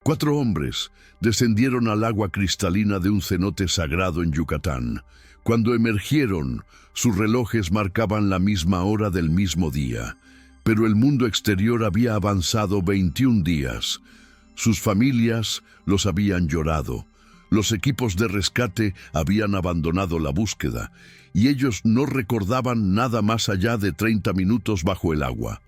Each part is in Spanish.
4 hombres descendieron al agua cristalina de un cenote sagrado en Yucatán. Cuando emergieron, sus relojes marcaban la misma hora del mismo día, pero el mundo exterior había avanzado 21 días. Sus familias los habían llorado, los equipos de rescate habían abandonado la búsqueda, y ellos no recordaban nada más allá de 30 minutos bajo el agua.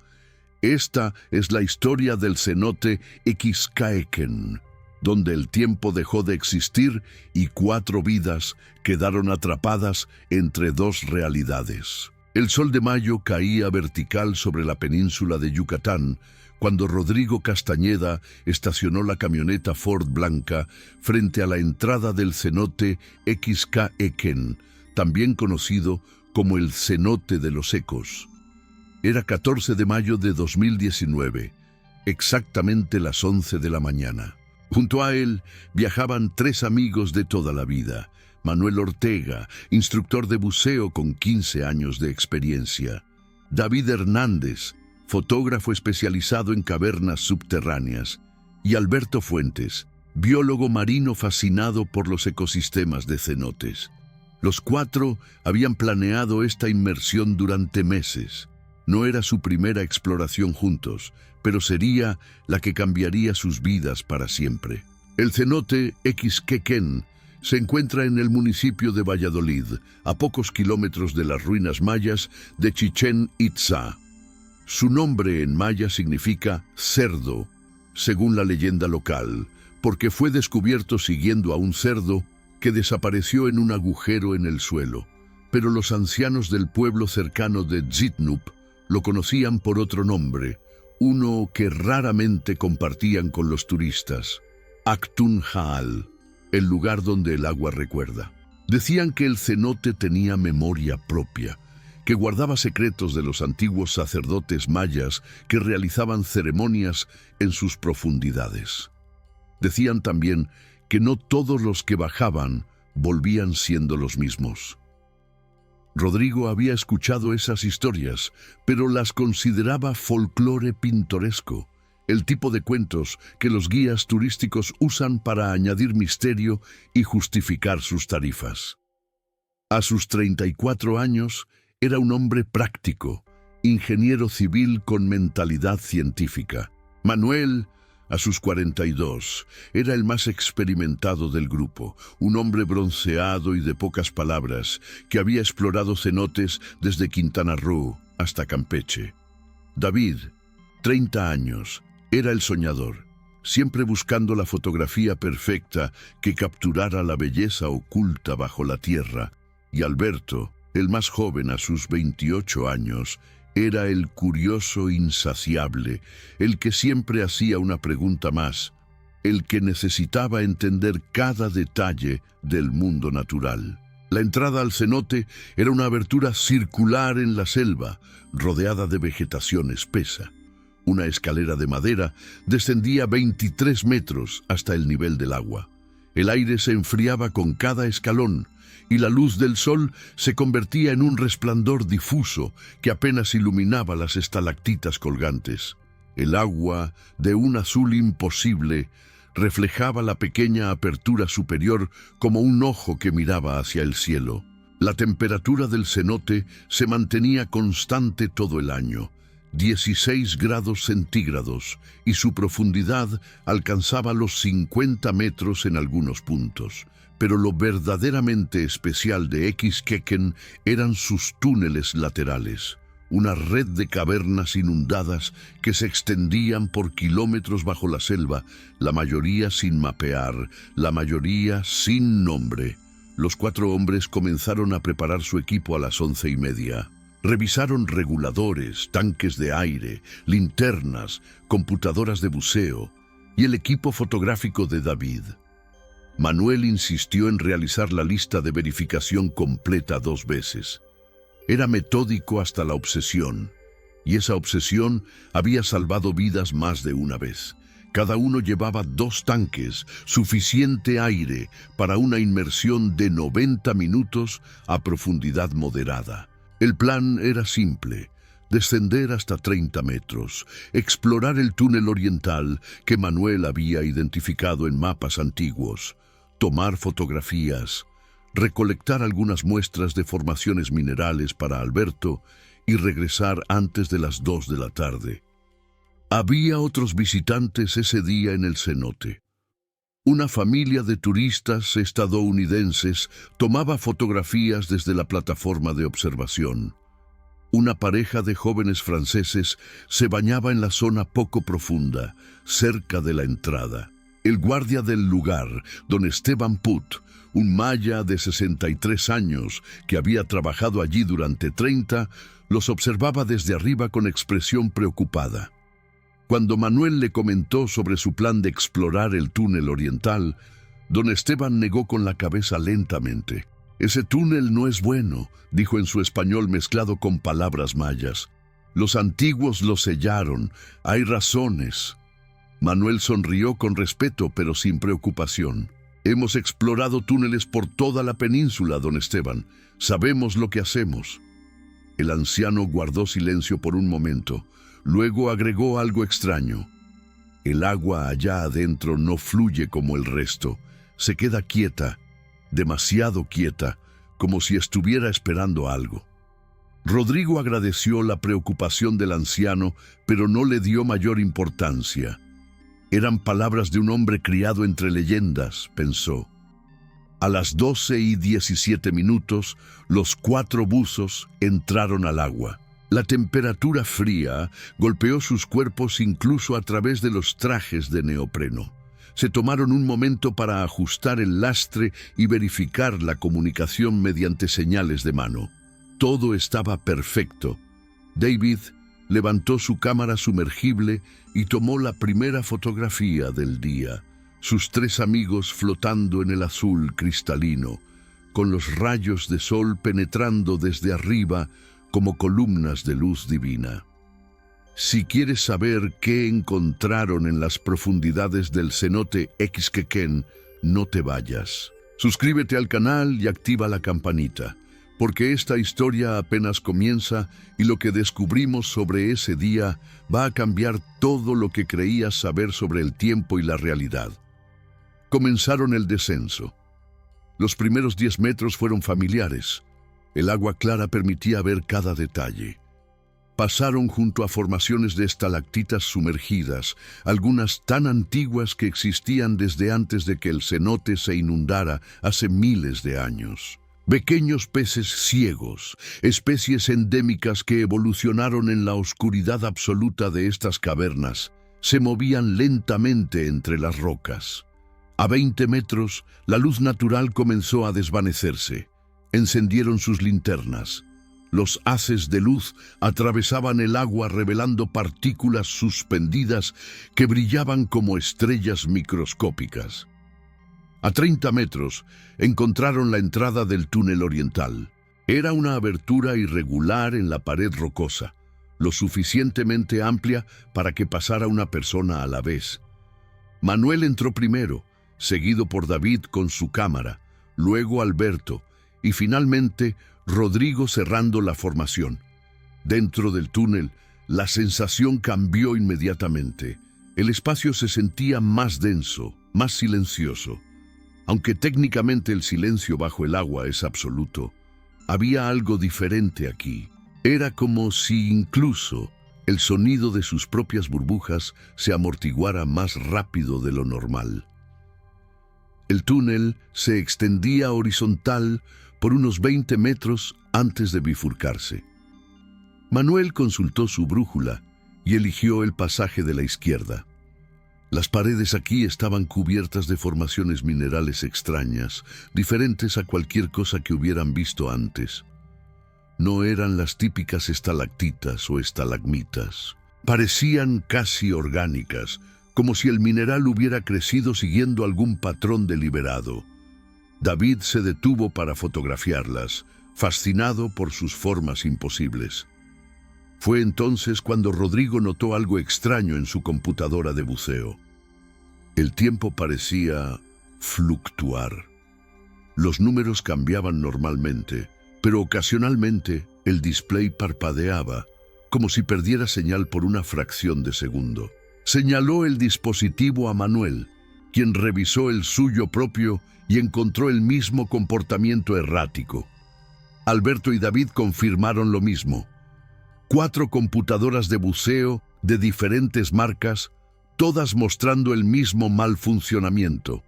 Esta es la historia del cenote Ixcaequén, donde el tiempo dejó de existir y 4 vidas quedaron atrapadas entre 2 realidades. El sol de mayo caía vertical sobre la península de Yucatán cuando Rodrigo Castañeda estacionó la camioneta Ford blanca frente a la entrada del cenote Ixcaequén, también conocido como el Cenote de los Ecos. Era 14 de mayo de 2019, exactamente las 11 de la mañana. Junto a él viajaban 3 amigos de toda la vida. Manuel Ortega, instructor de buceo con 15 años de experiencia. David Hernández, fotógrafo especializado en cavernas subterráneas. Y Alberto Fuentes, biólogo marino fascinado por los ecosistemas de cenotes. Los 4 habían planeado esta inmersión durante meses. No era su primera exploración juntos, pero sería la que cambiaría sus vidas para siempre. El cenote Ixcaequén se encuentra en el municipio de Valladolid, a pocos kilómetros de las ruinas mayas de Chichén Itzá. Su nombre en maya significa cerdo, según la leyenda local, porque fue descubierto siguiendo a un cerdo que desapareció en un agujero en el suelo. Pero los ancianos del pueblo cercano de Tzitnup lo conocían por otro nombre, uno que raramente compartían con los turistas: Actun Jaal, el lugar donde el agua recuerda. Decían que el cenote tenía memoria propia, que guardaba secretos de los antiguos sacerdotes mayas que realizaban ceremonias en sus profundidades. Decían también que no todos los que bajaban volvían siendo los mismos. Rodrigo había escuchado esas historias, pero las consideraba folclore pintoresco, el tipo de cuentos que los guías turísticos usan para añadir misterio y justificar sus tarifas. A sus 34 años, era un hombre práctico, ingeniero civil con mentalidad científica. Manuel, a sus 42, era el más experimentado del grupo, un hombre bronceado y de pocas palabras, que había explorado cenotes desde Quintana Roo hasta Campeche. David, 30 años, era el soñador, siempre buscando la fotografía perfecta que capturara la belleza oculta bajo la tierra. Y Alberto, el más joven a sus 28 años, era el curioso insaciable, el que siempre hacía una pregunta más, el que necesitaba entender cada detalle del mundo natural. La entrada al cenote era una abertura circular en la selva, rodeada de vegetación espesa. Una escalera de madera descendía 23 metros hasta el nivel del agua. El aire se enfriaba con cada escalón, y la luz del sol se convertía en un resplandor difuso que apenas iluminaba las estalactitas colgantes. El agua, de un azul imposible, reflejaba la pequeña apertura superior como un ojo que miraba hacia el cielo. La temperatura del cenote se mantenía constante todo el año, 16 grados centígrados, y su profundidad alcanzaba los 50 metros en algunos puntos. Pero lo verdaderamente especial de Ixcaequén eran sus túneles laterales, una red de cavernas inundadas que se extendían por kilómetros bajo la selva, la mayoría sin mapear, la mayoría sin nombre. Los 4 hombres comenzaron a preparar su equipo a las 11:30. Revisaron reguladores, tanques de aire, linternas, computadoras de buceo y el equipo fotográfico de David. Manuel insistió en realizar la lista de verificación completa 2 veces. Era metódico hasta la obsesión, y esa obsesión había salvado vidas más de una vez. Cada uno llevaba 2 tanques, suficiente aire para una inmersión de 90 minutos a profundidad moderada. El plan era simple: descender hasta 30 metros, explorar el túnel oriental que Manuel había identificado en mapas antiguos, tomar fotografías, recolectar algunas muestras de formaciones minerales para Alberto y regresar antes de las 2 de la tarde. Había otros visitantes ese día en el cenote. Una familia de turistas estadounidenses tomaba fotografías desde la plataforma de observación. Una pareja de jóvenes franceses se bañaba en la zona poco profunda, cerca de la entrada. El guardia del lugar, don Esteban Put, un maya de 63 años que había trabajado allí durante 30, los observaba desde arriba con expresión preocupada. Cuando Manuel le comentó sobre su plan de explorar el túnel oriental, don Esteban negó con la cabeza lentamente. «Ese túnel no es bueno», dijo en su español mezclado con palabras mayas. «Los antiguos lo sellaron. Hay razones». Manuel sonrió con respeto, pero sin preocupación. «Hemos explorado túneles por toda la península, don Esteban. Sabemos lo que hacemos». El anciano guardó silencio por un momento. Luego agregó algo extraño. «El agua allá adentro no fluye como el resto. Se queda quieta, demasiado quieta, como si estuviera esperando algo». Rodrigo agradeció la preocupación del anciano, pero no le dio mayor importancia. Eran palabras de un hombre criado entre leyendas, pensó. A las 12:17, los 4 buzos entraron al agua. La temperatura fría golpeó sus cuerpos incluso a través de los trajes de neopreno. Se tomaron un momento para ajustar el lastre y verificar la comunicación mediante señales de mano. Todo estaba perfecto. David levantó su cámara sumergible y tomó la primera fotografía del día. Sus 3 amigos flotando en el azul cristalino, con los rayos de sol penetrando desde arriba como columnas de luz divina. Si quieres saber qué encontraron en las profundidades del cenote Xquequén, no te vayas. Suscríbete al canal y activa la campanita, porque esta historia apenas comienza y lo que descubrimos sobre ese día va a cambiar todo lo que creías saber sobre el tiempo y la realidad. Comenzaron el descenso. Los primeros 10 metros fueron familiares. El agua clara permitía ver cada detalle. Pasaron junto a formaciones de estalactitas sumergidas, algunas tan antiguas que existían desde antes de que el cenote se inundara hace miles de años. Pequeños peces ciegos, especies endémicas que evolucionaron en la oscuridad absoluta de estas cavernas, se movían lentamente entre las rocas. A 20 metros, la luz natural comenzó a desvanecerse. Encendieron sus linternas. Los haces de luz atravesaban el agua revelando partículas suspendidas que brillaban como estrellas microscópicas. A 30 metros encontraron la entrada del túnel oriental. Era una abertura irregular en la pared rocosa, lo suficientemente amplia para que pasara una persona a la vez. Manuel entró primero, seguido por David con su cámara, luego Alberto y finalmente Rodrigo cerrando la formación. Dentro del túnel, la sensación cambió inmediatamente. El espacio se sentía más denso, más silencioso. Aunque técnicamente el silencio bajo el agua es absoluto, había algo diferente aquí. Era como si incluso el sonido de sus propias burbujas se amortiguara más rápido de lo normal. El túnel se extendía horizontal por unos 20 metros antes de bifurcarse. Manuel consultó su brújula y eligió el pasaje de la izquierda. Las paredes aquí estaban cubiertas de formaciones minerales extrañas, diferentes a cualquier cosa que hubieran visto antes. No eran las típicas estalactitas o estalagmitas. Parecían casi orgánicas, como si el mineral hubiera crecido siguiendo algún patrón deliberado. David se detuvo para fotografiarlas, fascinado por sus formas imposibles. Fue entonces cuando Rodrigo notó algo extraño en su computadora de buceo. El tiempo parecía fluctuar. Los números cambiaban normalmente, pero ocasionalmente el display parpadeaba, como si perdiera señal por una fracción de segundo. Señaló el dispositivo a Manuel, quien revisó el suyo propio y encontró el mismo comportamiento errático. Alberto y David confirmaron lo mismo. 4 computadoras de buceo de diferentes marcas, todas mostrando el mismo mal funcionamiento.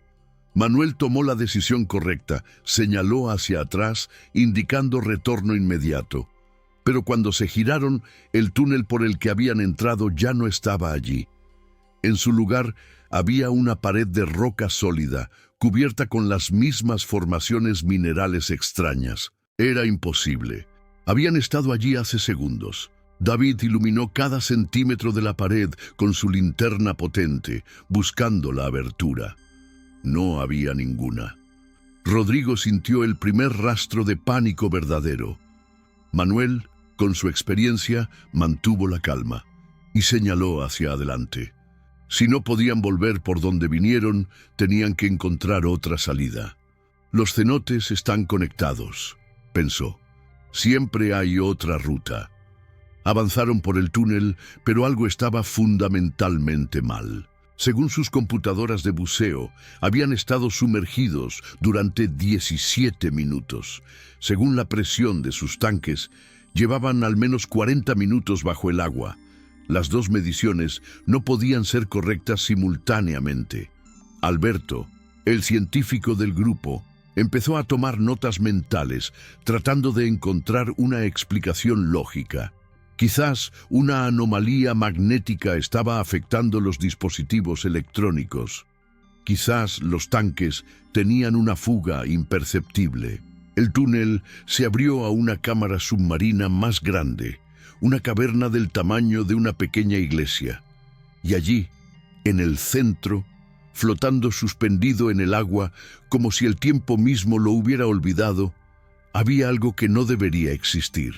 Manuel tomó la decisión correcta, señaló hacia atrás, indicando retorno inmediato. Pero cuando se giraron, el túnel por el que habían entrado ya no estaba allí. En su lugar había una pared de roca sólida, cubierta con las mismas formaciones minerales extrañas. Era imposible. Habían estado allí hace segundos. David iluminó cada centímetro de la pared con su linterna potente, buscando la abertura. No había ninguna. Rodrigo sintió el primer rastro de pánico verdadero. Manuel, con su experiencia, mantuvo la calma y señaló hacia adelante. Si no podían volver por donde vinieron, tenían que encontrar otra salida. Los cenotes están conectados, pensó. Siempre hay otra ruta. Avanzaron por el túnel, pero algo estaba fundamentalmente mal. Según sus computadoras de buceo, habían estado sumergidos durante 17 minutos. Según la presión de sus tanques, llevaban al menos 40 minutos bajo el agua. Las 2 mediciones no podían ser correctas simultáneamente. Alberto, el científico del grupo, empezó a tomar notas mentales, tratando de encontrar una explicación lógica. Quizás una anomalía magnética estaba afectando los dispositivos electrónicos. Quizás los tanques tenían una fuga imperceptible. El túnel se abrió a una cámara submarina más grande, una caverna del tamaño de una pequeña iglesia. Y allí, en el centro, flotando suspendido en el agua, como si el tiempo mismo lo hubiera olvidado, había algo que no debería existir.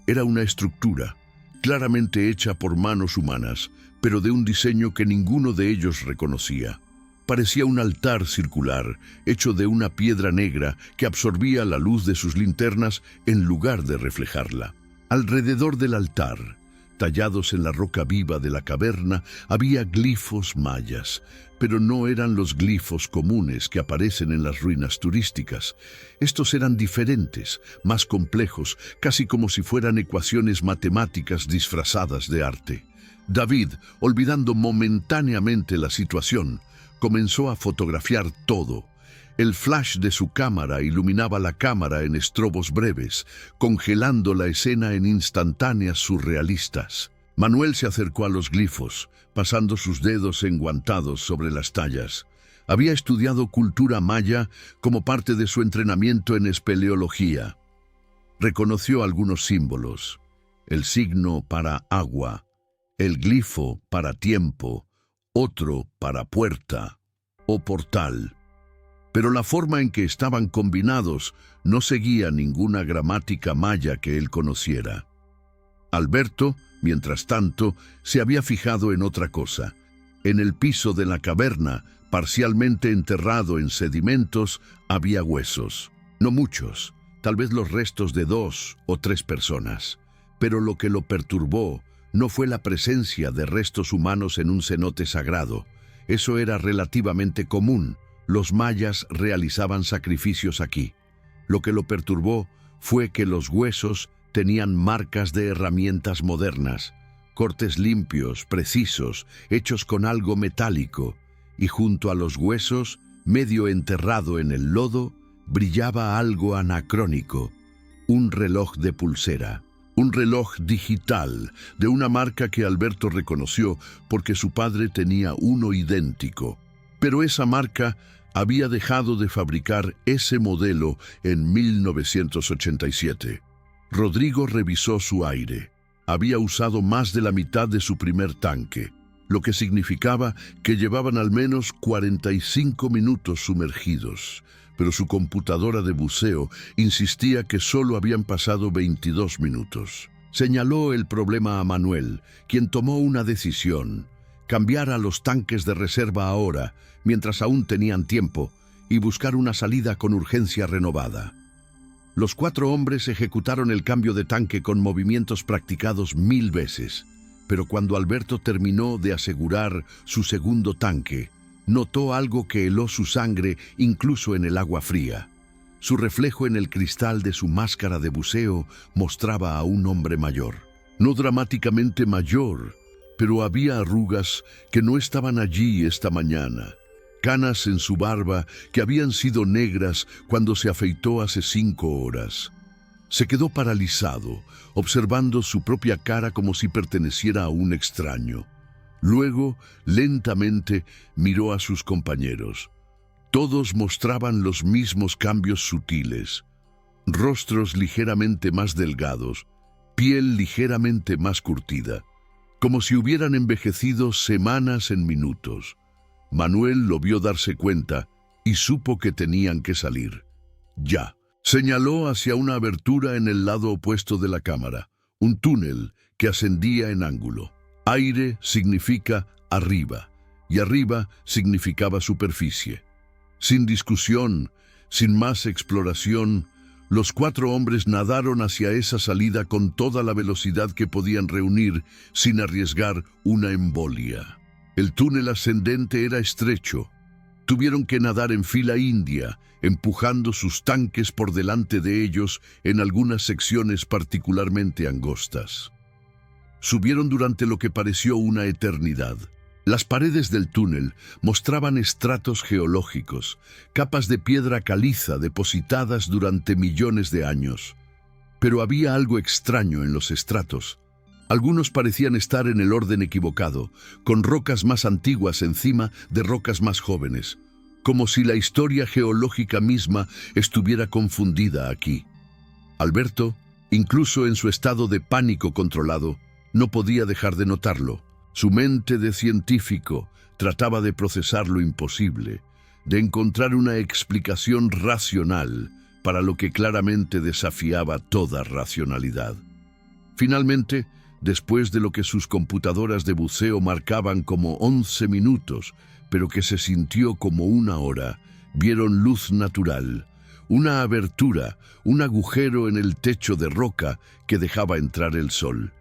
Era una estructura, claramente hecha por manos humanas, pero de un diseño que ninguno de ellos reconocía. Parecía un altar circular, hecho de una piedra negra que absorbía la luz de sus linternas en lugar de reflejarla. Alrededor del altar, tallados en la roca viva de la caverna, había glifos mayas, pero no eran los glifos comunes que aparecen en las ruinas turísticas. Estos eran diferentes, más complejos, casi como si fueran ecuaciones matemáticas disfrazadas de arte. David, olvidando momentáneamente la situación, comenzó a fotografiar todo. El flash de su cámara iluminaba la cámara en estrobos breves, congelando la escena en instantáneas surrealistas. Manuel se acercó a los glifos, pasando sus dedos enguantados sobre las tallas. Había estudiado cultura maya como parte de su entrenamiento en espeleología. Reconoció algunos símbolos: el signo para agua, el glifo para tiempo, otro para puerta o portal. Pero la forma en que estaban combinados no seguía ninguna gramática maya que él conociera. Alberto, mientras tanto, se había fijado en otra cosa. En el piso de la caverna, parcialmente enterrado en sedimentos, había huesos. No muchos, tal vez los restos de 2 o 3 personas. Pero lo que lo perturbó no fue la presencia de restos humanos en un cenote sagrado. Eso era relativamente común. Los mayas realizaban sacrificios aquí. Lo que lo perturbó fue que los huesos tenían marcas de herramientas modernas, cortes limpios, precisos, hechos con algo metálico, y junto a los huesos, medio enterrado en el lodo, brillaba algo anacrónico, un reloj de pulsera. Un reloj digital de una marca que Alberto reconoció porque su padre tenía uno idéntico. Pero esa marca había dejado de fabricar ese modelo en 1987. Rodrigo revisó su aire. Había usado más de la mitad de su primer tanque, lo que significaba que llevaban al menos 45 minutos sumergidos. Pero su computadora de buceo insistía que solo habían pasado 22 minutos. Señaló el problema a Manuel, quien tomó una decisión: cambiar a los tanques de reserva ahora, mientras aún tenían tiempo, y buscar una salida con urgencia renovada. Los 4 hombres ejecutaron el cambio de tanque con movimientos practicados 1000 veces, pero cuando Alberto terminó de asegurar su segundo tanque, notó algo que heló su sangre incluso en el agua fría. Su reflejo en el cristal de su máscara de buceo mostraba a un hombre mayor. No dramáticamente mayor, pero había arrugas que no estaban allí esta mañana. Canas en su barba que habían sido negras cuando se afeitó hace 5 horas. Se quedó paralizado, observando su propia cara como si perteneciera a un extraño. Luego, lentamente, miró a sus compañeros. Todos mostraban los mismos cambios sutiles. Rostros ligeramente más delgados, piel ligeramente más curtida, como si hubieran envejecido semanas en minutos. Manuel lo vio darse cuenta y supo que tenían que salir. Ya. Señaló hacia una abertura en el lado opuesto de la cámara, un túnel que ascendía en ángulo. Aire significa arriba, y arriba significaba superficie. Sin discusión, sin más exploración, los 4 hombres nadaron hacia esa salida con toda la velocidad que podían reunir sin arriesgar una embolia. El túnel ascendente era estrecho. Tuvieron que nadar en fila india, empujando sus tanques por delante de ellos en algunas secciones particularmente angostas. Subieron durante lo que pareció una eternidad. Las paredes del túnel mostraban estratos geológicos, capas de piedra caliza depositadas durante millones de años. Pero había algo extraño en los estratos. Algunos parecían estar en el orden equivocado, con rocas más antiguas encima de rocas más jóvenes, como si la historia geológica misma estuviera confundida aquí. Alberto, incluso en su estado de pánico controlado, no podía dejar de notarlo. Su mente de científico trataba de procesar lo imposible, de encontrar una explicación racional para lo que claramente desafiaba toda racionalidad. Finalmente, después de lo que sus computadoras de buceo marcaban como 11 minutos, pero que se sintió como 1 hora, vieron luz natural, una abertura, un agujero en el techo de roca que dejaba entrar el sol.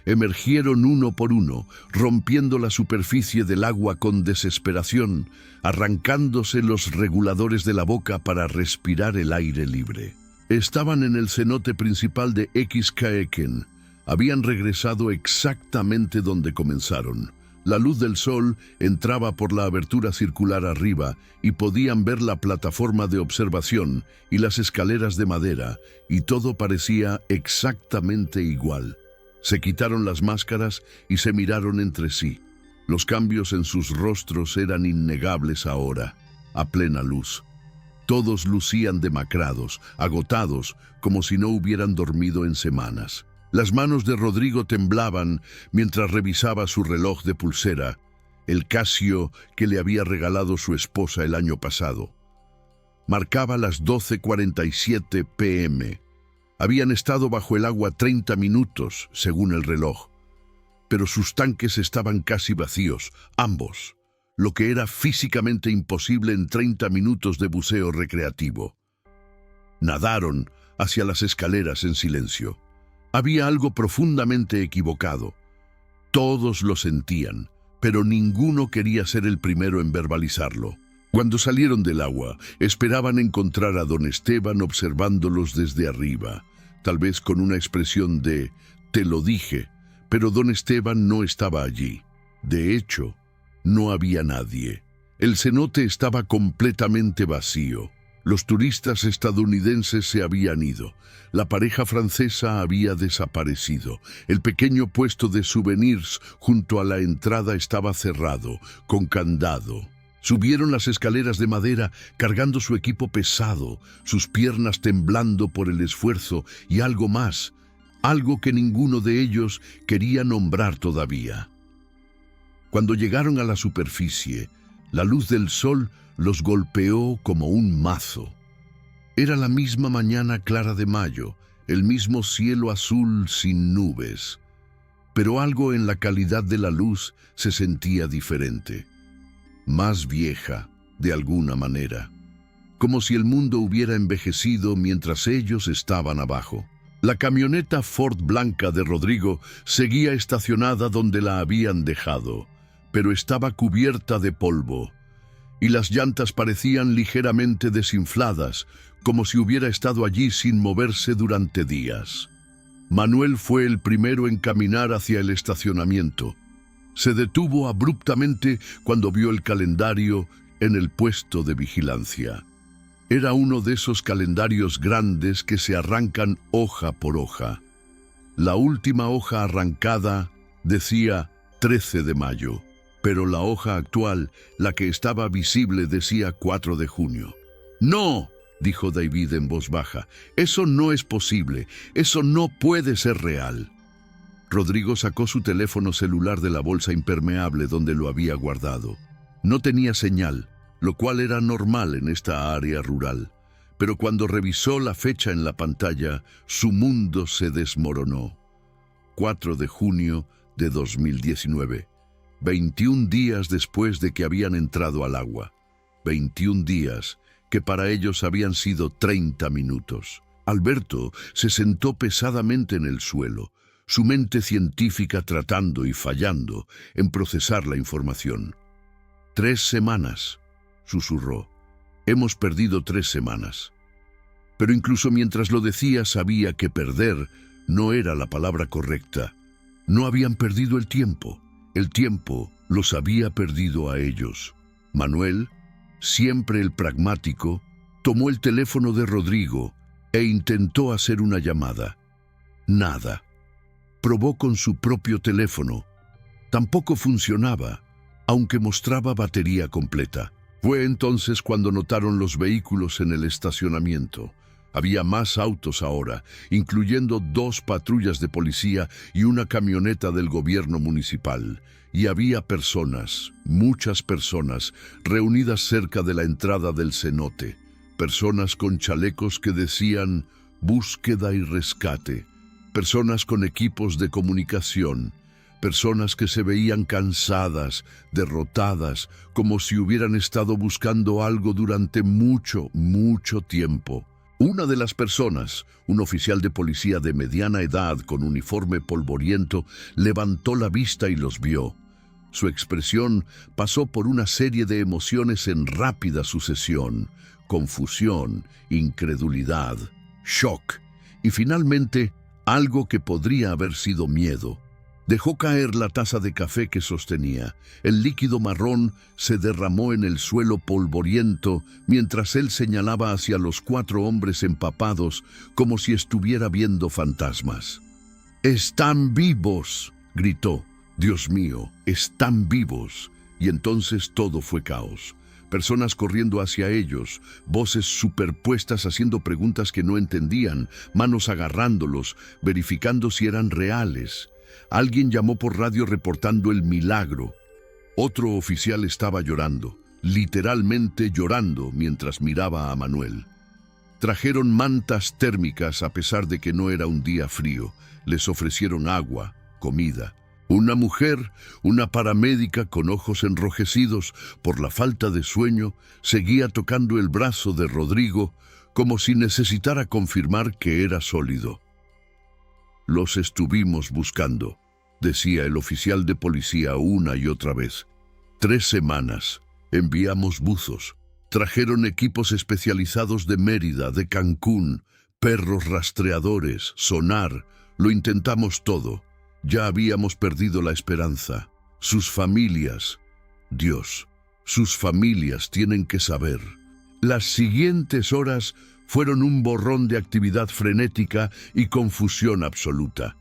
Emergieron uno por uno, rompiendo la superficie del agua con desesperación, arrancándose los reguladores de la boca para respirar el aire libre. Estaban en el cenote principal de Xcaequen. Habían regresado exactamente donde comenzaron. La luz del sol entraba por la abertura circular arriba y podían ver la plataforma de observación y las escaleras de madera, y todo parecía exactamente igual. Se quitaron las máscaras y se miraron entre sí. Los cambios en sus rostros eran innegables ahora, a plena luz. Todos lucían demacrados, agotados, como si no hubieran dormido en semanas. Las manos de Rodrigo temblaban mientras revisaba su reloj de pulsera, el Casio que le había regalado su esposa el año pasado. Marcaba las 12:47 p.m. Habían estado bajo el agua 30 minutos, según el reloj, pero sus tanques estaban casi vacíos, ambos, lo que era físicamente imposible en 30 minutos de buceo recreativo. Nadaron hacia las escaleras en silencio. Había algo profundamente equivocado. Todos lo sentían, pero ninguno quería ser el primero en verbalizarlo. Cuando salieron del agua, esperaban encontrar a don Esteban observándolos desde arriba, tal vez con una expresión de «te lo dije», pero don Esteban no estaba allí. De hecho, no había nadie. El cenote estaba completamente vacío. Los turistas estadounidenses se habían ido. La pareja francesa había desaparecido. El pequeño puesto de souvenirs junto a la entrada estaba cerrado, con candado. Subieron las escaleras de madera cargando su equipo pesado, sus piernas temblando por el esfuerzo y algo más, algo que ninguno de ellos quería nombrar todavía. Cuando llegaron a la superficie, la luz del sol los golpeó como un mazo. Era la misma mañana clara de mayo, el mismo cielo azul sin nubes, pero algo en la calidad de la luz se sentía diferente, más vieja de alguna manera. como si el mundo hubiera envejecido mientras ellos estaban abajo. La camioneta Ford blanca de Rodrigo seguía estacionada donde la habían dejado, pero estaba cubierta de polvo, y las llantas parecían ligeramente desinfladas, como si hubiera estado allí sin moverse durante días. Manuel fue el primero en caminar hacia el estacionamiento. Se detuvo abruptamente cuando vio el calendario en el puesto de vigilancia. Era uno de esos calendarios grandes que se arrancan hoja por hoja. La última hoja arrancada decía 13 de mayo, pero la hoja actual, la que estaba visible, decía 4 de junio. «No», dijo David en voz baja, «eso no es posible, eso no puede ser real». Rodrigo sacó su teléfono celular de la bolsa impermeable donde lo había guardado. No tenía señal, lo cual era normal en esta área rural, pero cuando revisó la fecha en la pantalla, su mundo se desmoronó. 4 de junio de 2019, 21 días después de que habían entrado al agua. 21 días que para ellos habían sido 30 minutos. Alberto se sentó pesadamente en el suelo, su mente científica tratando y fallando en procesar la información. 3 semanas, susurró. Hemos perdido 3 semanas. Pero incluso mientras lo decía, sabía que perder no era la palabra correcta. No habían perdido el tiempo los había perdido a ellos. Manuel, siempre el pragmático, tomó el teléfono de Rodrigo e intentó hacer una llamada. Nada. Probó con su propio teléfono. Tampoco funcionaba, aunque mostraba batería completa. Fue entonces cuando notaron los vehículos en el estacionamiento. Había más autos ahora, incluyendo 2 patrullas de policía y una camioneta del gobierno municipal. Y había personas, muchas personas, reunidas cerca de la entrada del cenote. Personas con chalecos que decían «Búsqueda y rescate». Personas con equipos de comunicación. Personas que se veían cansadas, derrotadas, como si hubieran estado buscando algo durante mucho, mucho tiempo. Una de las personas, un oficial de policía de mediana edad con uniforme polvoriento, levantó la vista y los vio. Su expresión pasó por una serie de emociones en rápida sucesión: confusión, incredulidad, shock y finalmente algo que podría haber sido miedo. Dejó caer la taza de café que sostenía. El líquido marrón se derramó en el suelo polvoriento mientras él señalaba hacia los 4 hombres empapados como si estuviera viendo fantasmas. «¡Están vivos!», gritó. «Dios mío, están vivos». Y entonces todo fue caos. Personas corriendo hacia ellos, voces superpuestas haciendo preguntas que no entendían, manos agarrándolos, verificando si eran reales. Alguien llamó por radio reportando el milagro. Otro oficial estaba llorando, literalmente llorando, mientras miraba a Manuel. Trajeron mantas térmicas a pesar de que no era un día frío. Les ofrecieron agua, comida. Una mujer, una paramédica con ojos enrojecidos por la falta de sueño, seguía tocando el brazo de Rodrigo como si necesitara confirmar que era sólido. «Los estuvimos buscando», decía el oficial de policía una y otra vez. 3 semanas. Enviamos buzos. Trajeron equipos especializados de Mérida, de Cancún, perros rastreadores, sonar. Lo intentamos todo. Ya habíamos perdido la esperanza. Sus familias, Dios, sus familias tienen que saber. Las siguientes horas fueron un borrón de actividad frenética y confusión absoluta.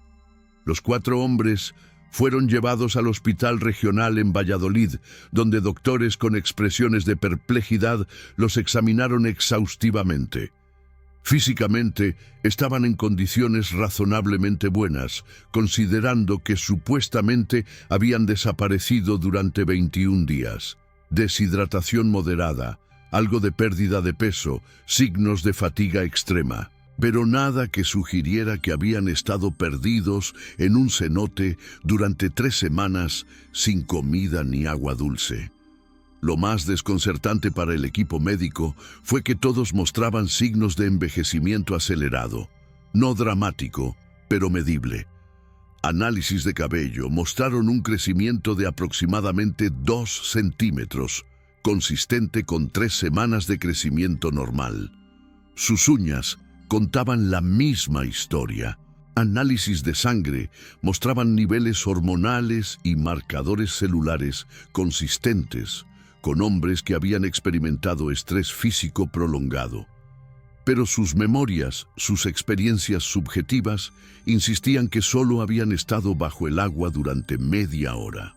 Los 4 hombres fueron llevados al hospital regional en Valladolid, donde doctores con expresiones de perplejidad los examinaron exhaustivamente. Físicamente estaban en condiciones razonablemente buenas, considerando que supuestamente habían desaparecido durante 21 días. Deshidratación moderada, algo de pérdida de peso, signos de fatiga extrema, pero nada que sugiriera que habían estado perdidos en un cenote durante 3 semanas sin comida ni agua dulce. Lo más desconcertante para el equipo médico fue que todos mostraban signos de envejecimiento acelerado, no dramático, pero medible. Análisis de cabello mostraron un crecimiento de aproximadamente 2 centímetros, consistente con 3 semanas de crecimiento normal. Sus uñas contaban la misma historia. Análisis de sangre mostraban niveles hormonales y marcadores celulares consistentes con hombres que habían experimentado estrés físico prolongado. Pero sus memorias, sus experiencias subjetivas, insistían que solo habían estado bajo el agua durante media hora.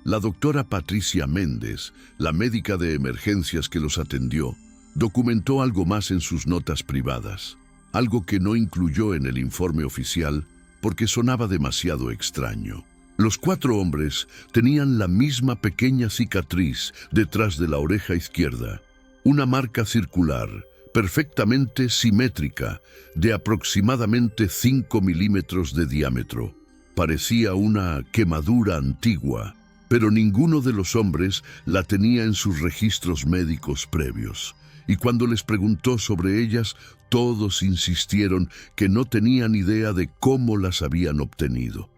La doctora Patricia Méndez, la médica de emergencias que los atendió, documentó algo más en sus notas privadas, algo que no incluyó en el informe oficial porque sonaba demasiado extraño. Los 4 hombres tenían la misma pequeña cicatriz detrás de la oreja izquierda, una marca circular, perfectamente simétrica, de aproximadamente 5 milímetros de diámetro. Parecía una quemadura antigua, pero ninguno de los hombres la tenía en sus registros médicos previos. Y cuando les preguntó sobre ellas, todos insistieron que no tenían idea de cómo las habían obtenido.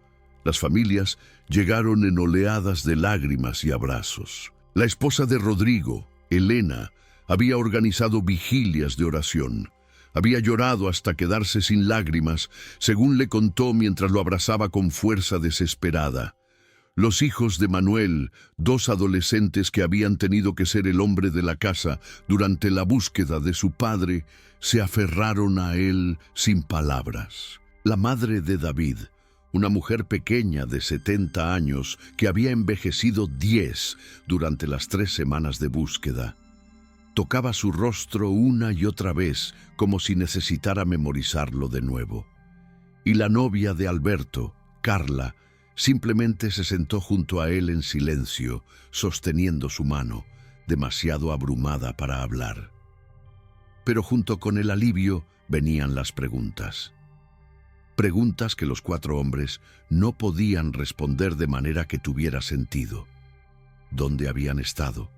Las familias llegaron en oleadas de lágrimas y abrazos. La esposa de Rodrigo, Elena, había organizado vigilias de oración. Había llorado hasta quedarse sin lágrimas, según le contó mientras lo abrazaba con fuerza desesperada. Los hijos de Manuel, 2 adolescentes que habían tenido que ser el hombre de la casa durante la búsqueda de su padre, se aferraron a él sin palabras. La madre de David, una mujer pequeña de 70 años que había envejecido 10 durante las 3 semanas de búsqueda, tocaba su rostro una y otra vez como si necesitara memorizarlo de nuevo. Y la novia de Alberto, Carla, simplemente se sentó junto a él en silencio, sosteniendo su mano, demasiado abrumada para hablar. Pero junto con el alivio venían las preguntas. Preguntas que los 4 hombres no podían responder de manera que tuviera sentido. ¿Dónde habían estado?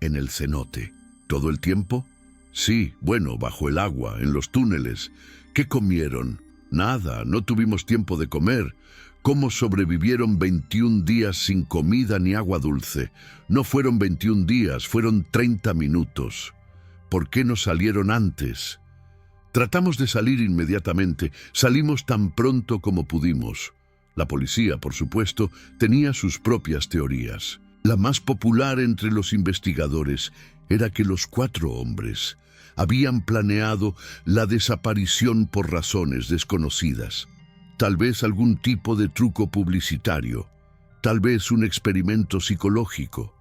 ¿En el cenote? ¿Todo el tiempo? Sí, bueno, bajo el agua, en los túneles. ¿Qué comieron? Nada, no tuvimos tiempo de comer. ¿Cómo sobrevivieron 21 días sin comida ni agua dulce? No fueron 21 días, fueron 30 minutos. ¿Por qué no salieron antes? Tratamos de salir inmediatamente, salimos tan pronto como pudimos. La policía, por supuesto, tenía sus propias teorías. La más popular entre los investigadores era que los 4 hombres habían planeado la desaparición por razones desconocidas. Tal vez algún tipo de truco publicitario, tal vez un experimento psicológico,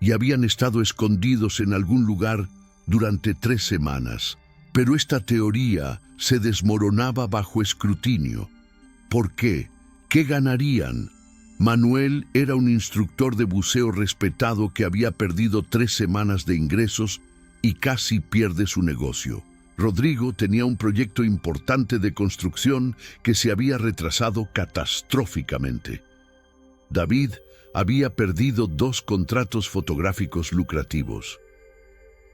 y habían estado escondidos en algún lugar durante 3 semanas. Pero esta teoría se desmoronaba bajo escrutinio. ¿Por qué? ¿Qué ganarían? Manuel era un instructor de buceo respetado que había perdido 3 semanas de ingresos y casi pierde su negocio. Rodrigo tenía un proyecto importante de construcción que se había retrasado catastróficamente. David había perdido 2 contratos fotográficos lucrativos.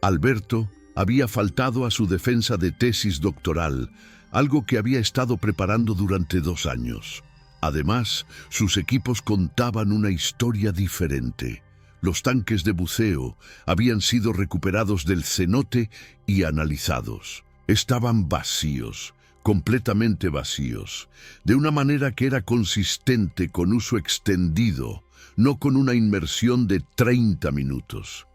Alberto había faltado a su defensa de tesis doctoral, algo que había estado preparando durante 2 años. Además, sus equipos contaban una historia diferente. Los tanques de buceo habían sido recuperados del cenote y analizados. Estaban vacíos, completamente vacíos, de una manera que era consistente con uso extendido, no con una inmersión de 30 minutos.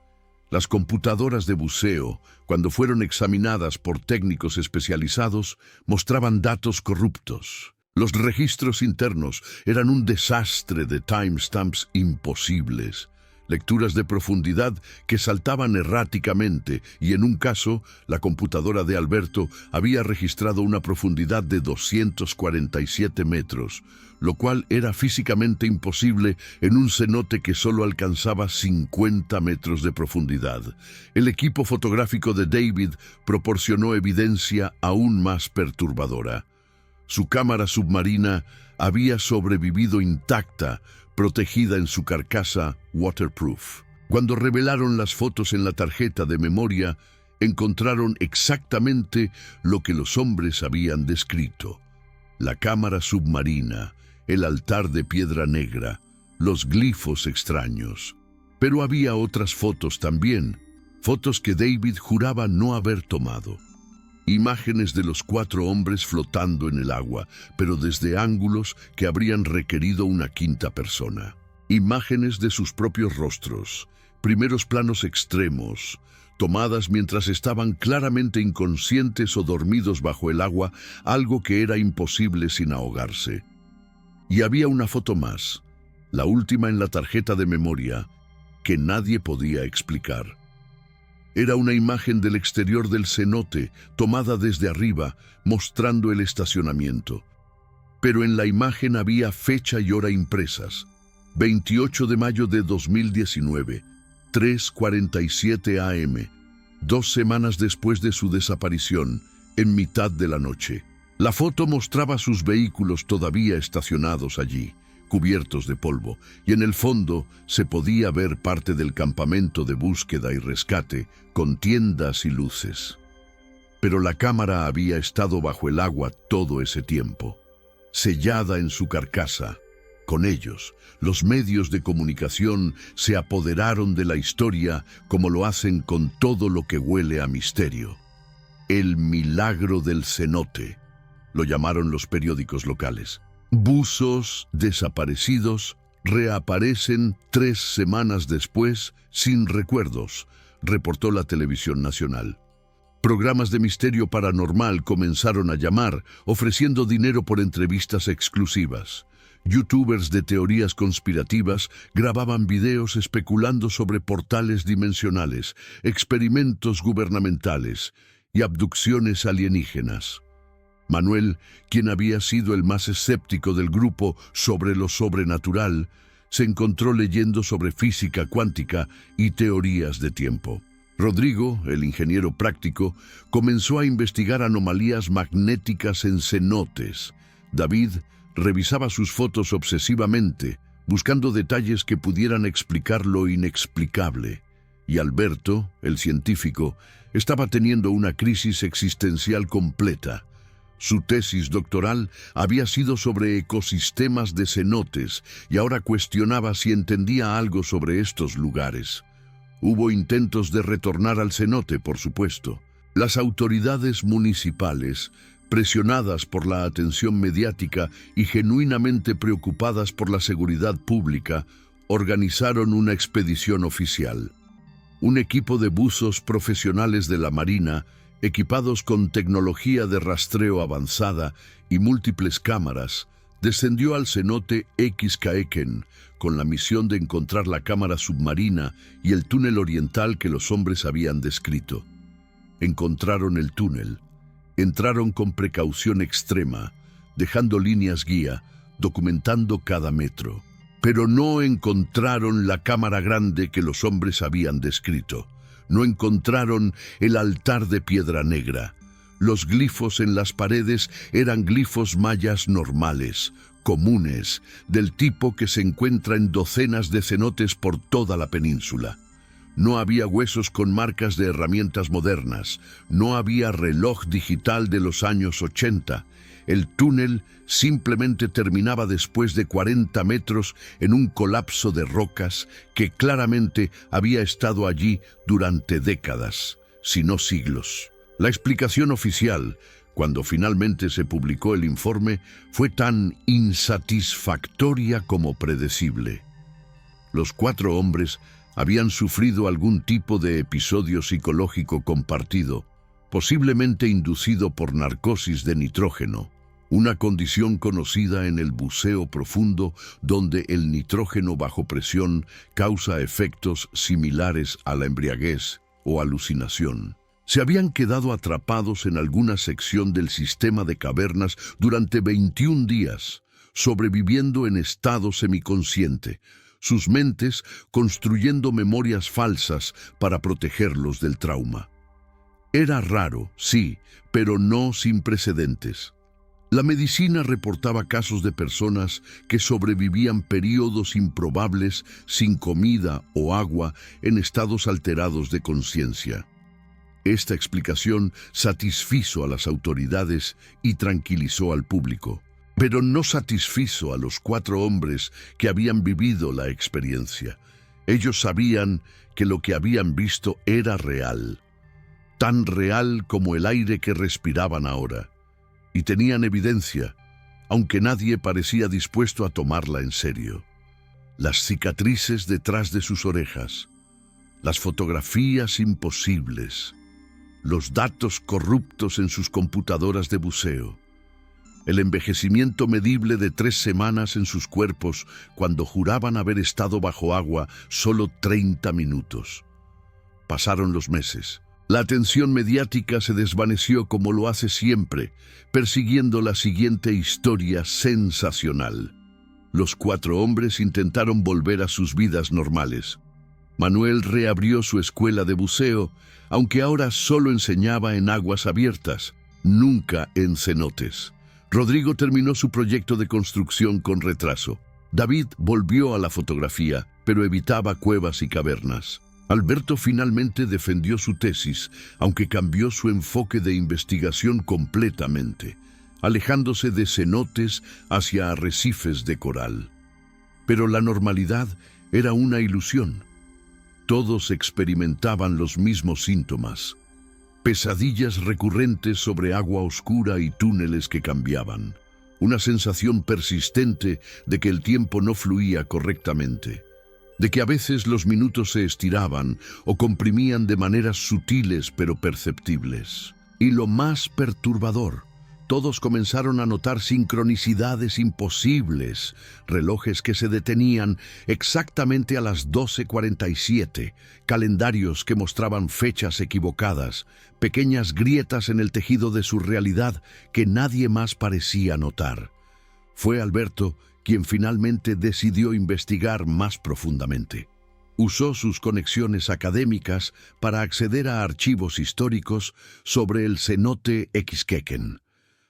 Las computadoras de buceo, cuando fueron examinadas por técnicos especializados, mostraban datos corruptos. Los registros internos eran un desastre de timestamps imposibles, lecturas de profundidad que saltaban erráticamente y en un caso, la computadora de Alberto había registrado una profundidad de 247 metros, lo cual era físicamente imposible en un cenote que solo alcanzaba 50 metros de profundidad. El equipo fotográfico de David proporcionó evidencia aún más perturbadora. Su cámara submarina había sobrevivido intacta, protegida en su carcasa waterproof. Cuando revelaron las fotos en la tarjeta de memoria, encontraron exactamente lo que los hombres habían descrito: la cámara submarina, el altar de piedra negra, los glifos extraños. Pero había otras fotos también, fotos que David juraba no haber tomado. Imágenes de los 4 hombres flotando en el agua, pero desde ángulos que habrían requerido una quinta persona. Imágenes de sus propios rostros, primeros planos extremos, tomadas mientras estaban claramente inconscientes o dormidos bajo el agua, algo que era imposible sin ahogarse. Y había una foto más, la última en la tarjeta de memoria, que nadie podía explicar. Era una imagen del exterior del cenote, tomada desde arriba, mostrando el estacionamiento. Pero en la imagen había fecha y hora impresas: 28 de mayo de 2019, 3:47 AM, 2 semanas después de su desaparición, en mitad de la noche. La foto mostraba sus vehículos todavía estacionados allí, cubiertos de polvo, y en el fondo se podía ver parte del campamento de búsqueda y rescate, con tiendas y luces. Pero la cámara había estado bajo el agua todo ese tiempo, sellada en su carcasa. Con ellos, los medios de comunicación se apoderaron de la historia como lo hacen con todo lo que huele a misterio. El milagro del cenote, lo llamaron los periódicos locales. Buzos desaparecidos reaparecen 3 semanas después sin recuerdos, reportó la televisión nacional. Programas de misterio paranormal comenzaron a llamar, ofreciendo dinero por entrevistas exclusivas. Youtubers de teorías conspirativas grababan videos especulando sobre portales dimensionales, experimentos gubernamentales y abducciones alienígenas. Manuel, quien había sido el más escéptico del grupo sobre lo sobrenatural, se encontró leyendo sobre física cuántica y teorías de tiempo. Rodrigo, el ingeniero práctico, comenzó a investigar anomalías magnéticas en cenotes. David revisaba sus fotos obsesivamente, buscando detalles que pudieran explicar lo inexplicable. Y Alberto, el científico, estaba teniendo una crisis existencial completa. Su tesis doctoral había sido sobre ecosistemas de cenotes y ahora cuestionaba si entendía algo sobre estos lugares. Hubo intentos de retornar al cenote, por supuesto. Las autoridades municipales, presionadas por la atención mediática y genuinamente preocupadas por la seguridad pública, organizaron una expedición oficial. Un equipo de buzos profesionales de la Marina, equipados con tecnología de rastreo avanzada y múltiples cámaras, descendió al cenote Xcaequen con la misión de encontrar la cámara submarina y el túnel oriental que los hombres habían descrito. Encontraron el túnel. Entraron con precaución extrema, dejando líneas guía, documentando cada metro. Pero no encontraron la cámara grande que los hombres habían descrito. No encontraron el altar de piedra negra. Los glifos en las paredes eran glifos mayas normales, comunes, del tipo que se encuentra en docenas de cenotes por toda la península. No había huesos con marcas de herramientas modernas, no había reloj digital de los años 80. El túnel simplemente terminaba después de 40 metros en un colapso de rocas que claramente había estado allí durante décadas, si no siglos. La explicación oficial, cuando finalmente se publicó el informe, fue tan insatisfactoria como predecible. Los 4 hombres habían sufrido algún tipo de episodio psicológico compartido, posiblemente inducido por narcosis de nitrógeno, una condición conocida en el buceo profundo donde el nitrógeno bajo presión causa efectos similares a la embriaguez o alucinación. Se habían quedado atrapados en alguna sección del sistema de cavernas durante 21 días, sobreviviendo en estado semiconsciente, sus mentes construyendo memorias falsas para protegerlos del trauma. Era raro, sí, pero no sin precedentes. La medicina reportaba casos de personas que sobrevivían periodos improbables sin comida o agua en estados alterados de conciencia. Esta explicación satisfizo a las autoridades y tranquilizó al público, pero no satisfizo a los 4 hombres que habían vivido la experiencia. Ellos sabían que lo que habían visto era real, tan real como el aire que respiraban ahora, y tenían evidencia, aunque nadie parecía dispuesto a tomarla en serio. Las cicatrices detrás de sus orejas, las fotografías imposibles, los datos corruptos en sus computadoras de buceo, el envejecimiento medible de 3 semanas en sus cuerpos cuando juraban haber estado bajo agua solo 30 minutos. Pasaron los meses. La atención mediática se desvaneció como lo hace siempre, persiguiendo la siguiente historia sensacional. Los 4 hombres intentaron volver a sus vidas normales. Manuel reabrió su escuela de buceo, aunque ahora solo enseñaba en aguas abiertas, nunca en cenotes. Rodrigo terminó su proyecto de construcción con retraso. David volvió a la fotografía, pero evitaba cuevas y cavernas. Alberto finalmente defendió su tesis, aunque cambió su enfoque de investigación completamente, alejándose de cenotes hacia arrecifes de coral. Pero la normalidad era una ilusión. Todos experimentaban los mismos síntomas: pesadillas recurrentes sobre agua oscura y túneles que cambiaban, una sensación persistente de que el tiempo no fluía correctamente, de que a veces los minutos se estiraban o comprimían de maneras sutiles pero perceptibles. Y lo más perturbador, todos comenzaron a notar sincronicidades imposibles, relojes que se detenían exactamente a las 12:47, calendarios que mostraban fechas equivocadas, pequeñas grietas en el tejido de su realidad que nadie más parecía notar. Fue Alberto quien finalmente decidió investigar más profundamente. Usó sus conexiones académicas para acceder a archivos históricos sobre el cenote Xquequén.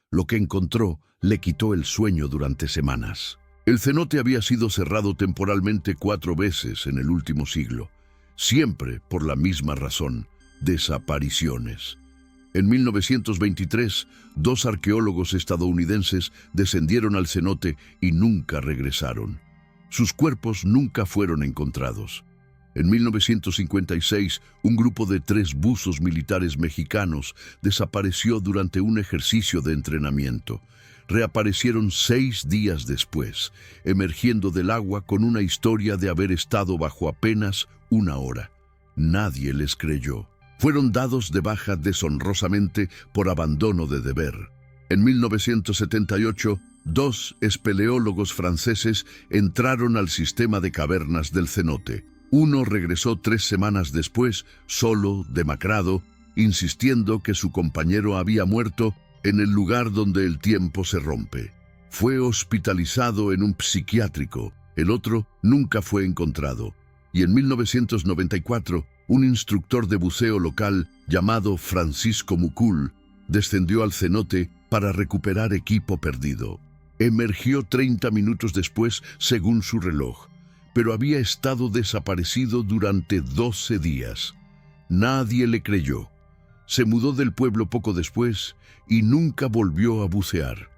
Lo que encontró le quitó el sueño durante semanas. El cenote había sido cerrado temporalmente 4 veces en el último siglo, siempre por la misma razón: desapariciones. En 1923, 2 arqueólogos estadounidenses descendieron al cenote y nunca regresaron. Sus cuerpos nunca fueron encontrados. En 1956, un grupo de 3 buzos militares mexicanos desapareció durante un ejercicio de entrenamiento. Reaparecieron 6 días después, emergiendo del agua con una historia de haber estado bajo apenas 1 hora. Nadie les creyó. Fueron dados de baja deshonrosamente por abandono de deber. En 1978, 2 espeleólogos franceses entraron al sistema de cavernas del cenote. Uno regresó 3 semanas después, solo, demacrado, insistiendo que su compañero había muerto en el lugar donde el tiempo se rompe. Fue hospitalizado en un psiquiátrico. El otro nunca fue encontrado. Y en 1994, un instructor de buceo local llamado Francisco Mucul descendió al cenote para recuperar equipo perdido. Emergió 30 minutos después, según su reloj, pero había estado desaparecido durante 12 días. Nadie le creyó. Se mudó del pueblo poco después y nunca volvió a bucear.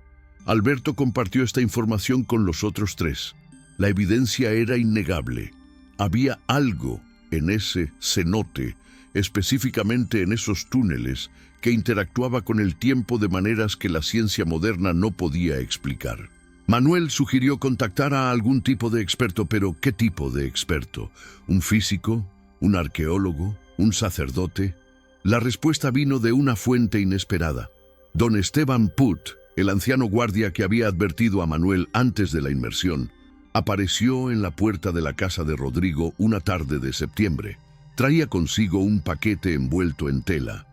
Alberto compartió esta información con los otros 3. La evidencia era innegable. Había algo en ese cenote, específicamente en esos túneles, que interactuaba con el tiempo de maneras que la ciencia moderna no podía explicar. Manuel sugirió contactar a algún tipo de experto, pero ¿qué tipo de experto? ¿Un físico? ¿Un arqueólogo? ¿Un sacerdote? La respuesta vino de una fuente inesperada. Don Esteban Put, el anciano guardia que había advertido a Manuel antes de la inmersión, apareció en la puerta de la casa de Rodrigo una tarde de septiembre. Traía consigo un paquete envuelto en tela.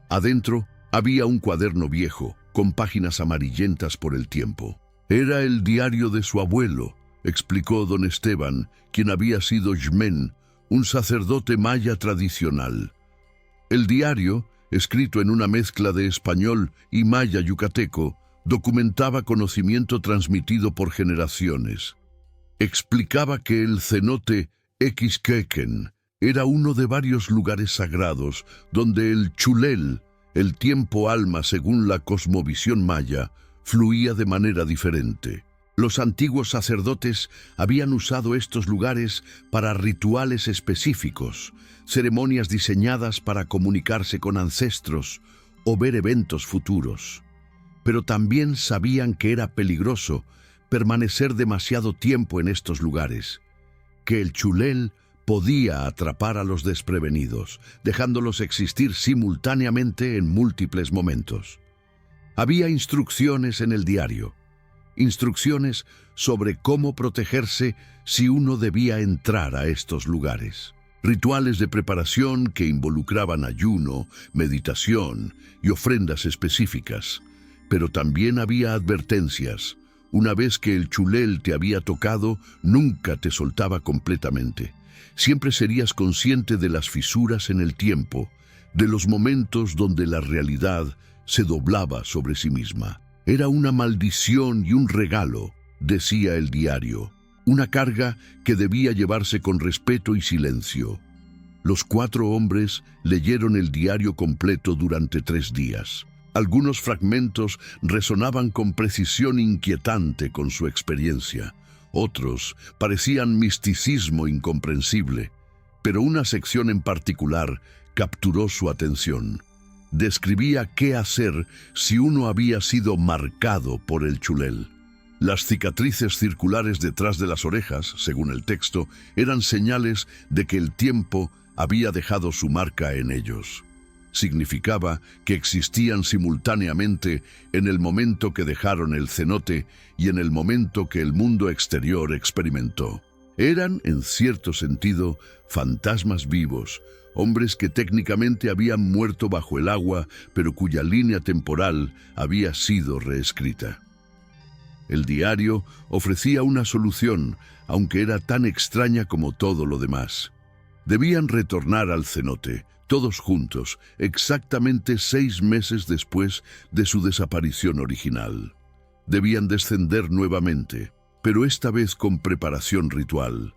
Adentro había un cuaderno viejo, con páginas amarillentas por el tiempo. Era el diario de su abuelo, explicó don Esteban, quien había sido Xmen, un sacerdote maya tradicional. El diario, escrito en una mezcla de español y maya yucateco, Documentaba conocimiento transmitido por generaciones. Explicaba que el cenote Xkeken era uno de varios lugares sagrados donde el Chulel, el tiempo alma según la cosmovisión maya, fluía de manera diferente. Los antiguos sacerdotes habían usado estos lugares para rituales específicos, ceremonias diseñadas para comunicarse con ancestros o ver eventos futuros. Pero también sabían que era peligroso permanecer demasiado tiempo en estos lugares, que el Chulel podía atrapar a los desprevenidos, dejándolos existir simultáneamente en múltiples momentos. Había instrucciones en el diario, instrucciones sobre cómo protegerse si uno debía entrar a estos lugares. Rituales de preparación que involucraban ayuno, meditación y ofrendas específicas. Pero también había advertencias. Una vez que el Chulel te había tocado, nunca te soltaba completamente. Siempre serías consciente de las fisuras en el tiempo, de los momentos donde la realidad se doblaba sobre sí misma. Era una maldición y un regalo, decía el diario, una carga que debía llevarse con respeto y silencio. Los 4 hombres leyeron el diario completo durante 3 días. Algunos fragmentos resonaban con precisión inquietante con su experiencia. Otros parecían misticismo incomprensible, pero una sección en particular capturó su atención. Describía qué hacer si uno había sido marcado por el Chulel. Las cicatrices circulares detrás de las orejas, según el texto, eran señales de que el tiempo había dejado su marca en ellos. Significaba que existían simultáneamente en el momento que dejaron el cenote y en el momento que el mundo exterior experimentó. Eran, en cierto sentido, fantasmas vivos, hombres que técnicamente habían muerto bajo el agua, pero cuya línea temporal había sido reescrita. El diario ofrecía una solución, aunque era tan extraña como todo lo demás. Debían retornar al cenote, todos juntos, exactamente 6 meses después de su desaparición original. Debían descender nuevamente, pero esta vez con preparación ritual.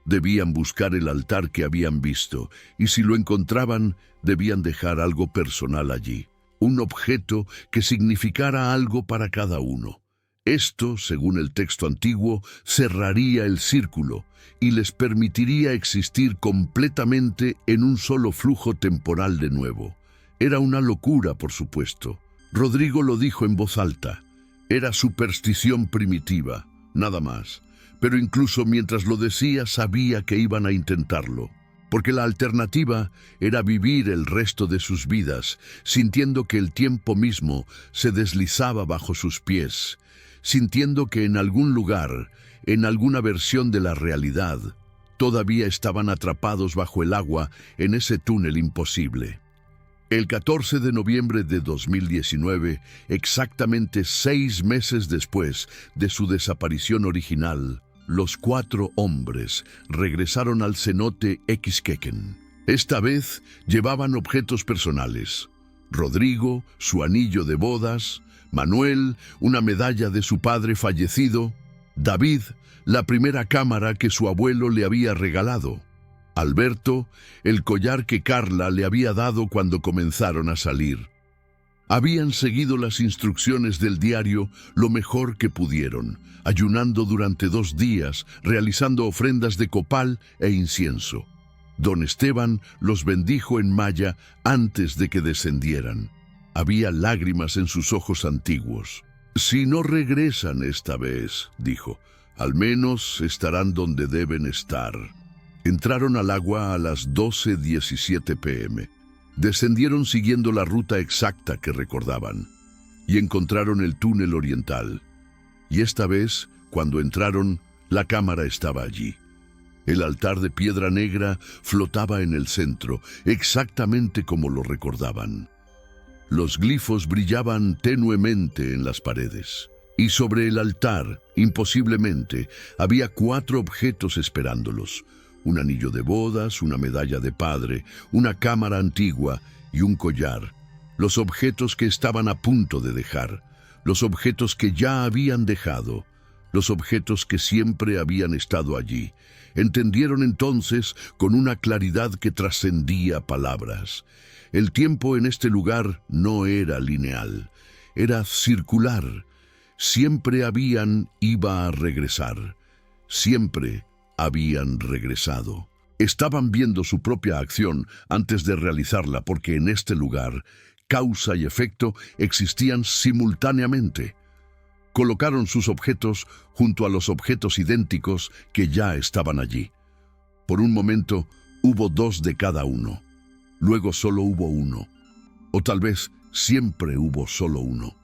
Debían buscar el altar que habían visto, y si lo encontraban, debían dejar algo personal allí, un objeto que significara algo para cada uno. Esto, según el texto antiguo, cerraría el círculo y les permitiría existir completamente en un solo flujo temporal de nuevo. Era una locura, por supuesto. Rodrigo lo dijo en voz alta. Era superstición primitiva, nada más. Pero incluso mientras lo decía, sabía que iban a intentarlo. Porque la alternativa era vivir el resto de sus vidas, sintiendo que el tiempo mismo se deslizaba bajo sus pies, sintiendo que en algún lugar, en alguna versión de la realidad, todavía estaban atrapados bajo el agua en ese túnel imposible. El 14 de noviembre de 2019, exactamente 6 meses después de su desaparición original, los 4 hombres regresaron al cenote Xkeken. Esta vez llevaban objetos personales. Rodrigo, su anillo de bodas; Manuel, una medalla de su padre fallecido; David, la primera cámara que su abuelo le había regalado; Alberto, el collar que Carla le había dado cuando comenzaron a salir. Habían seguido las instrucciones del diario lo mejor que pudieron, ayunando durante 2 días, realizando ofrendas de copal e incienso. Don Esteban los bendijo en maya antes de que descendieran. Había lágrimas en sus ojos antiguos. «Si no regresan esta vez», dijo, «al menos estarán donde deben estar». Entraron al agua a las 12:17 p.m. Descendieron siguiendo la ruta exacta que recordaban y encontraron el túnel oriental. Y esta vez, cuando entraron, la cámara estaba allí. El altar de piedra negra flotaba en el centro, exactamente como lo recordaban. Los glifos brillaban tenuemente en las paredes. Y sobre el altar, imposiblemente, había 4 objetos esperándolos: un anillo de bodas, una medalla de padre, una cámara antigua y un collar. Los objetos que estaban a punto de dejar. los objetos que ya habían dejado, los objetos que siempre habían estado allí. Entendieron entonces con una claridad que trascendía palabras. El tiempo en este lugar no era lineal, era circular. Siempre iba a regresar. Siempre habían regresado. Estaban viendo su propia acción antes de realizarla, porque en este lugar, causa y efecto existían simultáneamente. Colocaron sus objetos junto a los objetos idénticos que ya estaban allí. Por un momento hubo dos de cada uno. Luego solo hubo uno. O tal vez siempre hubo solo uno.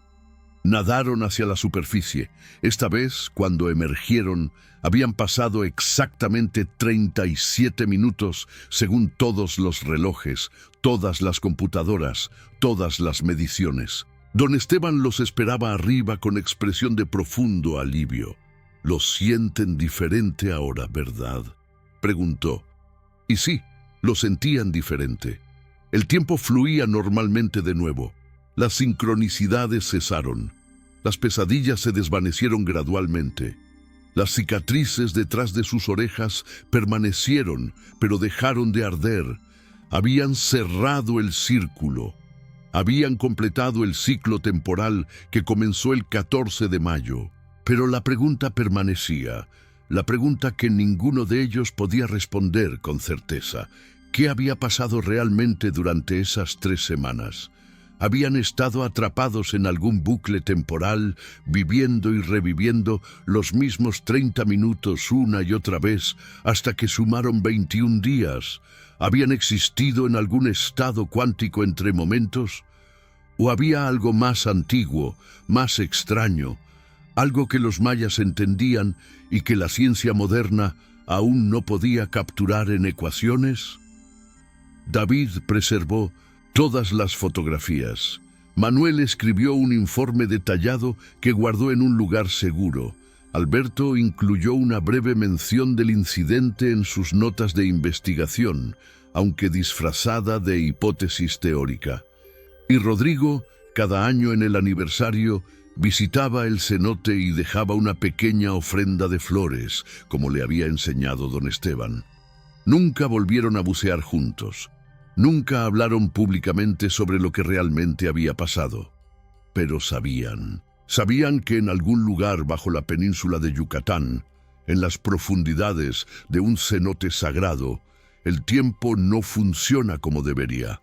Nadaron hacia la superficie. Esta vez, cuando emergieron, habían pasado exactamente 37 minutos, según todos los relojes, todas las computadoras, todas las mediciones. Don Esteban los esperaba arriba con expresión de profundo alivio. «Lo sienten diferente ahora, ¿verdad?», preguntó. Y sí, lo sentían diferente. El tiempo fluía normalmente de nuevo. Las sincronicidades cesaron. Las pesadillas se desvanecieron gradualmente. Las cicatrices detrás de sus orejas permanecieron, pero dejaron de arder. Habían cerrado el círculo. Habían completado el ciclo temporal que comenzó el 14 de mayo. Pero la pregunta permanecía, la pregunta que ninguno de ellos podía responder con certeza. ¿Qué había pasado realmente durante esas 3 semanas? Habían estado atrapados en algún bucle temporal, viviendo y reviviendo los mismos 30 minutos una y otra vez, hasta que sumaron 21 días. ¿Habían existido en algún estado cuántico entre momentos? ¿O había algo más antiguo, más extraño, algo que los mayas entendían y que la ciencia moderna aún no podía capturar en ecuaciones? David preservó todas las fotografías. Manuel escribió un informe detallado que guardó en un lugar seguro. Alberto incluyó una breve mención del incidente en sus notas de investigación, aunque disfrazada de hipótesis teórica. Y Rodrigo, cada año en el aniversario, visitaba el cenote y dejaba una pequeña ofrenda de flores, como le había enseñado don Esteban. Nunca volvieron a bucear juntos. Nunca hablaron públicamente sobre lo que realmente había pasado. Pero sabían que en algún lugar bajo la península de Yucatán, en las profundidades de un cenote sagrado, el tiempo no funciona como debería.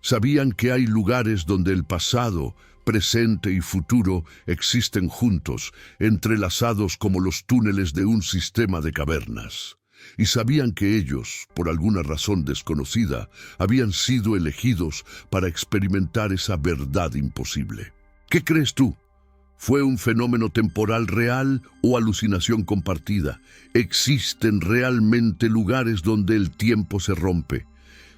Sabían que hay lugares donde el pasado, presente y futuro existen juntos, entrelazados como los túneles de un sistema de cavernas. Y sabían que ellos, por alguna razón desconocida, habían sido elegidos para experimentar esa verdad imposible. ¿Qué crees tú? ¿Fue un fenómeno temporal real o alucinación compartida? ¿Existen realmente lugares donde el tiempo se rompe?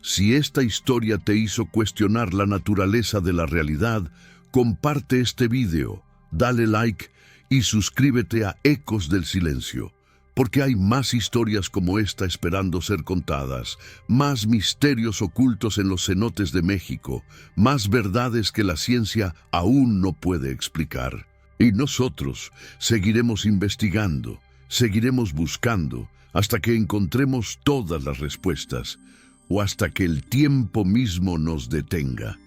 Si esta historia te hizo cuestionar la naturaleza de la realidad, comparte este video, dale like y suscríbete a Ecos del Silencio. Porque hay más historias como esta esperando ser contadas, más misterios ocultos en los cenotes de México, más verdades que la ciencia aún no puede explicar. Y nosotros seguiremos investigando, seguiremos buscando, hasta que encontremos todas las respuestas, o hasta que el tiempo mismo nos detenga.